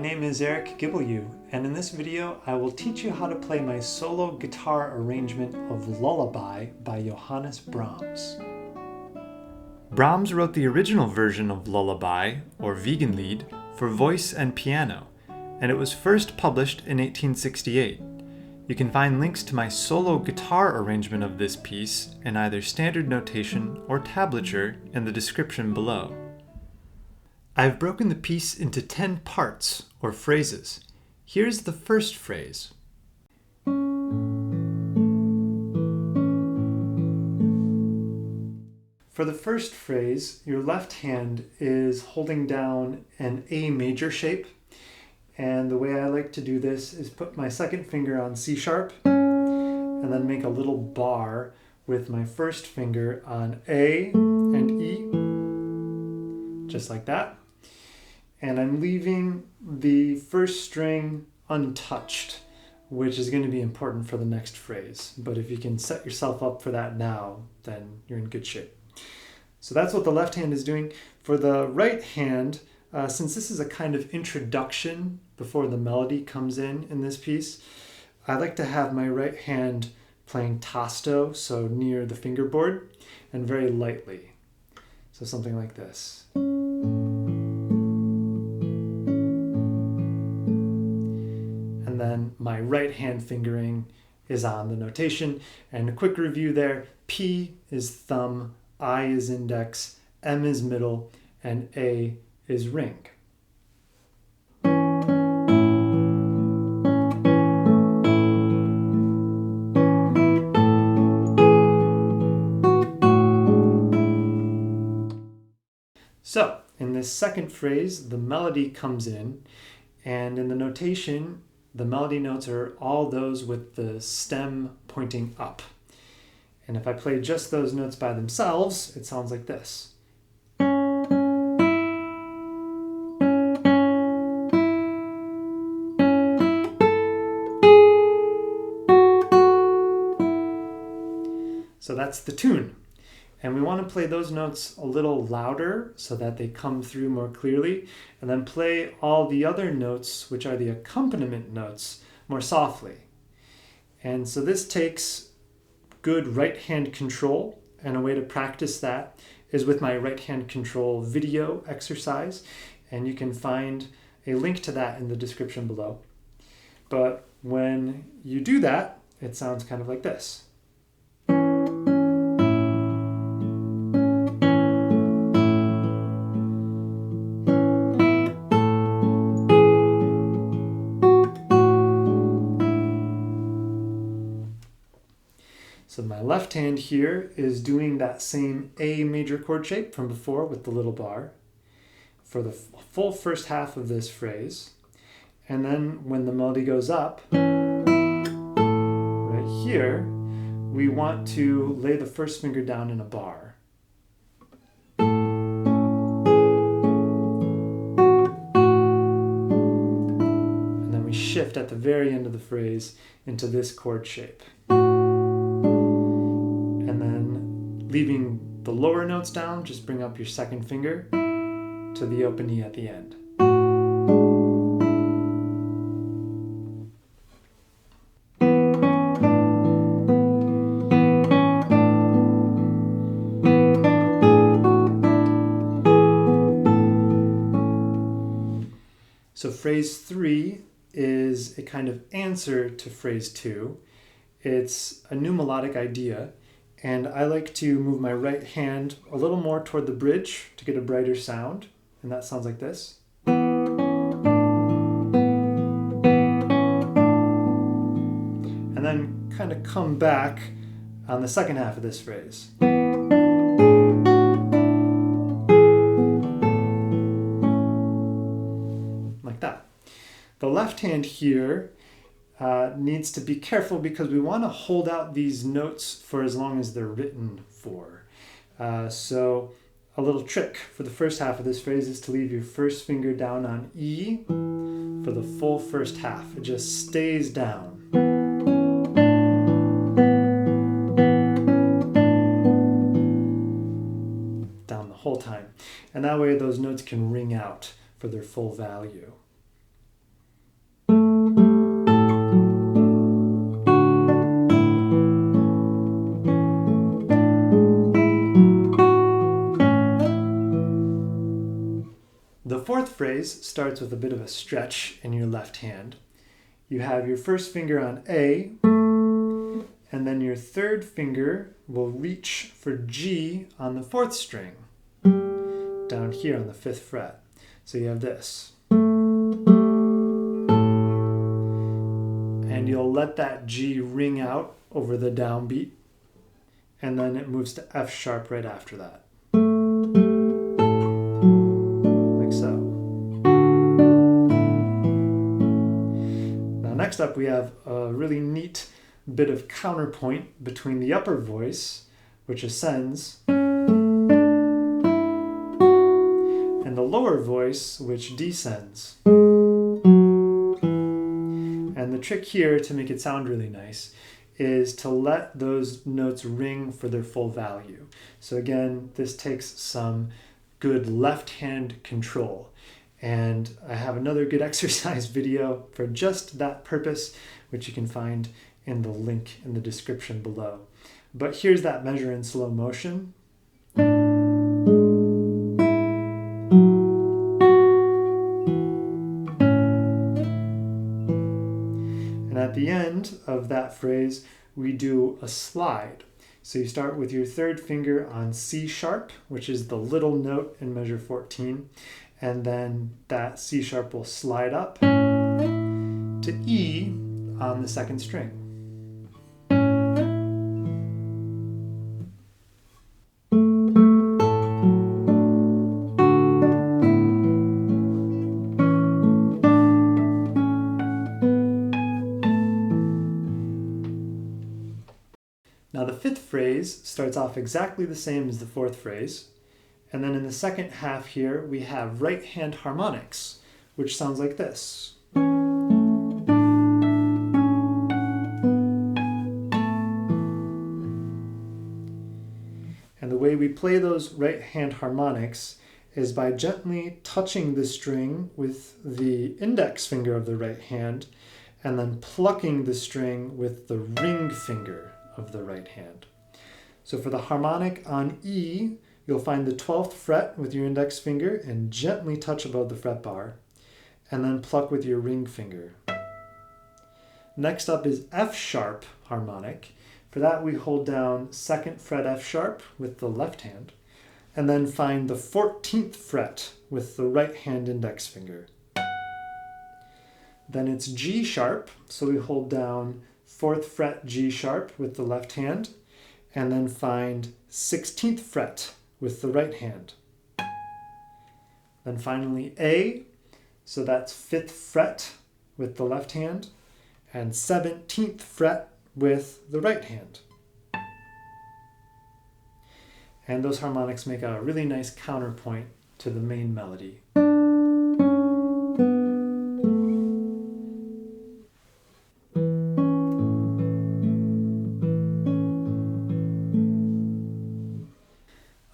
name is Eric Gibellew, and in this video I will teach you how to play my solo guitar arrangement of Lullaby by Johannes Brahms. Brahms wrote the original version of Lullaby, or Wiegenlied, for voice and piano, and it was first published in 1868. You can find links to my solo guitar arrangement of this piece in either standard notation or tablature in the description below. I've broken the piece into 10 parts, or phrases. Here's the first phrase. For the first phrase, your left hand is holding down an A major shape, and the way I like to do this is put my second finger on C sharp, and then make a little bar with my first finger on A and E, just like that. And I'm leaving the first string untouched, which is going to be important for the next phrase. But if you can set yourself up for that now, then you're in good shape. So that's what the left hand is doing. For the right hand, since this is a kind of introduction before the melody comes in this piece, I like to have my right hand playing tasto, so near the fingerboard, and very lightly. So something like this. And then my right hand fingering is on the notation. And a quick review there, P is thumb, I is index, M is middle, and A is ring. So, in this second phrase, the melody comes in, and in the notation, the melody notes are all those with the stem pointing up. And if I play just those notes by themselves, it sounds like this. So that's the tune. And we want to play those notes a little louder so that they come through more clearly, and then play all the other notes, which are the accompaniment notes, more softly. And so this takes good right hand control, and a way to practice that is with my right hand control video exercise, and you can find a link to that in the description below. But when you do that, it sounds kind of like this. So my left hand here is doing that same A major chord shape from before with the little bar for the full first half of this phrase. And then when the melody goes up, right here, we want to lay the first finger down in a bar. And then we shift at the very end of the phrase into this chord shape. Leaving the lower notes down, just bring up your second finger to the open E at the end. So phrase 3 is a kind of answer to phrase 2. It's a new melodic idea. And I like to move my right hand a little more toward the bridge to get a brighter sound. And that sounds like this. And then kind of come back on the second half of this phrase. Like that. The left hand here needs to be careful because we want to hold out these notes for as long as they're written for. So a little trick for the first half of this phrase is to leave your first finger down on E for the full first half. It just stays down. Down the whole time. And that way those notes can ring out for their full value. fourth phrase starts with a bit of a stretch in your left hand. You have your first finger on A, and then your third finger will reach for G on the fourth string, down here on the fifth fret. So you have this. And you'll let that G ring out over the downbeat, and then it moves to F sharp right after that. Like so. Now next up we have a really neat bit of counterpoint between the upper voice, which ascends, and the lower voice, which descends. And the trick here, to make it sound really nice, is to let those notes ring for their full value. So again, this takes some good left hand control. And I have another good exercise video for just that purpose, which you can find in the link in the description below. But here's that measure in slow motion. And at the end of that phrase, we do a slide. So you start with your third finger on C sharp, which is the little note in measure 14, and then that C sharp will slide up to E on the second string. Now the fifth phrase starts off exactly the same as the fourth phrase, and then in the second half here we have right hand harmonics, which sounds like this. And the way we play those right hand harmonics is by gently touching the string with the index finger of the right hand, and then plucking the string with the ring finger of the right hand. So for the harmonic on E, you'll find the 12th fret with your index finger and gently touch above the fret bar, and then pluck with your ring finger. Next up is F sharp harmonic. For that we hold down 2nd fret F sharp with the left hand, and then find the 14th fret with the right hand index finger. Then it's G sharp, so we hold down 4th fret G sharp with the left hand, and then find 16th fret with the right hand. Then finally A, so that's 5th fret with the left hand, and 17th fret with the right hand. And those harmonics make a really nice counterpoint to the main melody.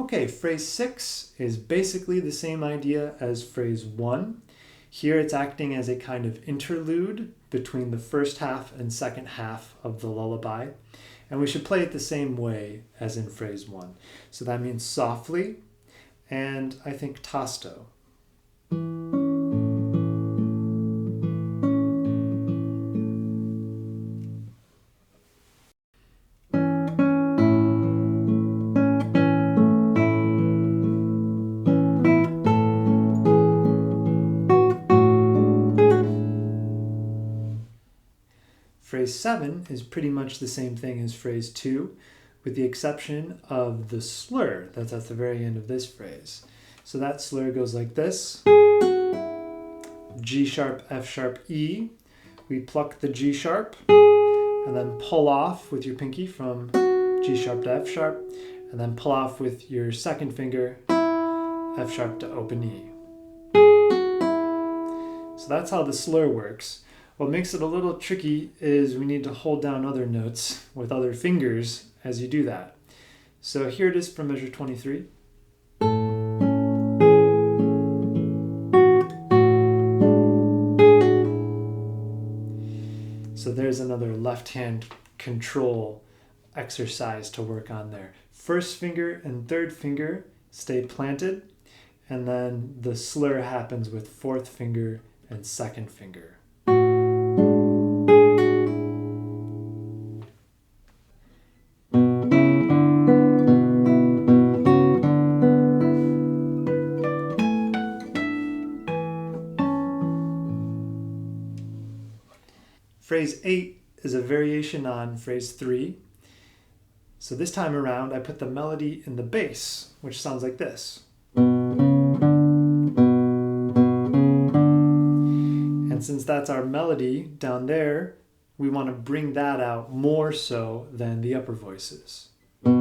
Okay, phrase 6 is basically the same idea as phrase 1. Here it's acting as a kind of interlude between the first half and second half of the lullaby. And we should play it the same way as in phrase 1. So that means softly, and I think tasto. Phrase 7 is pretty much the same thing as phrase 2, with the exception of the slur that's at the very end of this phrase. So that slur goes like this. G sharp, F sharp, E. We pluck the G sharp, and then pull off with your pinky from G sharp to F sharp, and then pull off with your second finger, F sharp to open E. So that's how the slur works. What makes it a little tricky is we need to hold down other notes with other fingers as you do that. So here it is from measure 23. So there's another left hand control exercise to work on there. First finger and third finger stay planted, and then the slur happens with fourth finger and second finger. Phrase 8 is a variation on phrase 3. So this time around, I put the melody in the bass, which sounds like this. And since that's our melody down there, we want to bring that out more so than the upper voices. So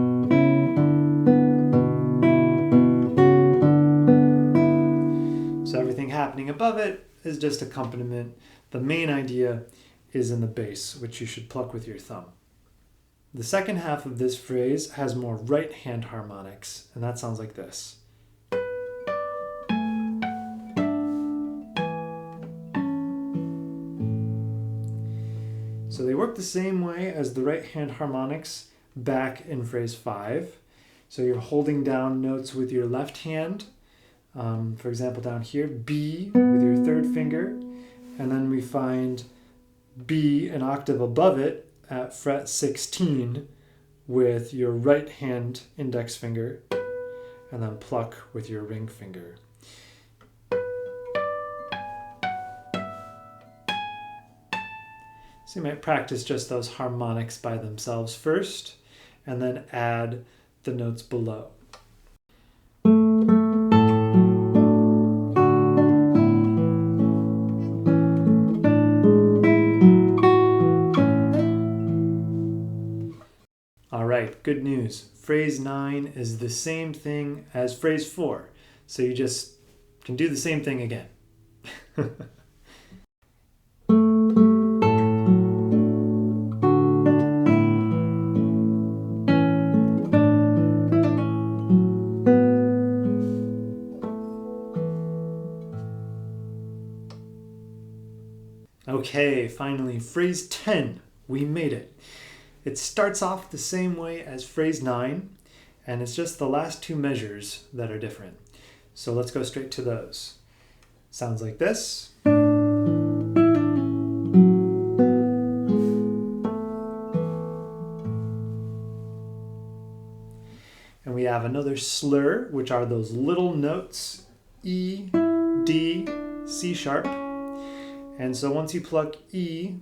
everything happening above it is just accompaniment. The main idea is in the bass, which you should pluck with your thumb. The second half of this phrase has more right hand harmonics, and that sounds like this. So they work the same way as the right hand harmonics back in phrase 5. So you're holding down notes with your left hand. For example, down here, B with your third finger, and then we find B an octave above it at fret 16 with your right hand index finger, and then pluck with your ring finger. So you might practice just those harmonics by themselves first, and then add the notes below. All right, good news. Phrase 9 is the same thing as phrase 4, so you just can do the same thing again. Okay, finally, phrase 10. We made it. It starts off the same way as phrase 9, and it's just the last two measures that are different. So let's go straight to those. Sounds like this. And we have another slur, which are those little notes, E, D, C sharp. And so once you pluck E,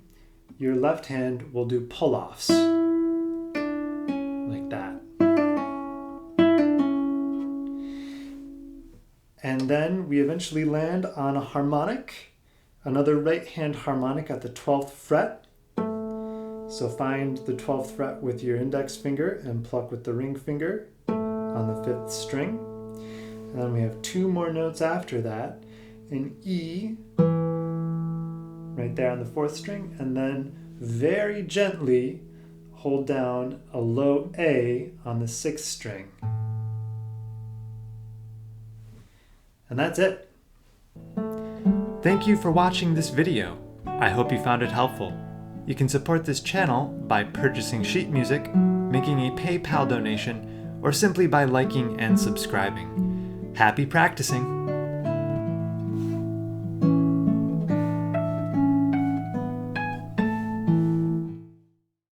your left hand will do pull-offs, like that. And then we eventually land on a harmonic, another right hand harmonic at the 12th fret. So find the 12th fret with your index finger and pluck with the ring finger on the 5th string. And then we have two more notes after that, an E, right there on the 4th string, and then very gently hold down a low A on the 6th string. And that's it. Thank you for watching this video. I hope you found it helpful. You can support this channel by purchasing sheet music, making a PayPal donation, or simply by liking and subscribing. Happy practicing!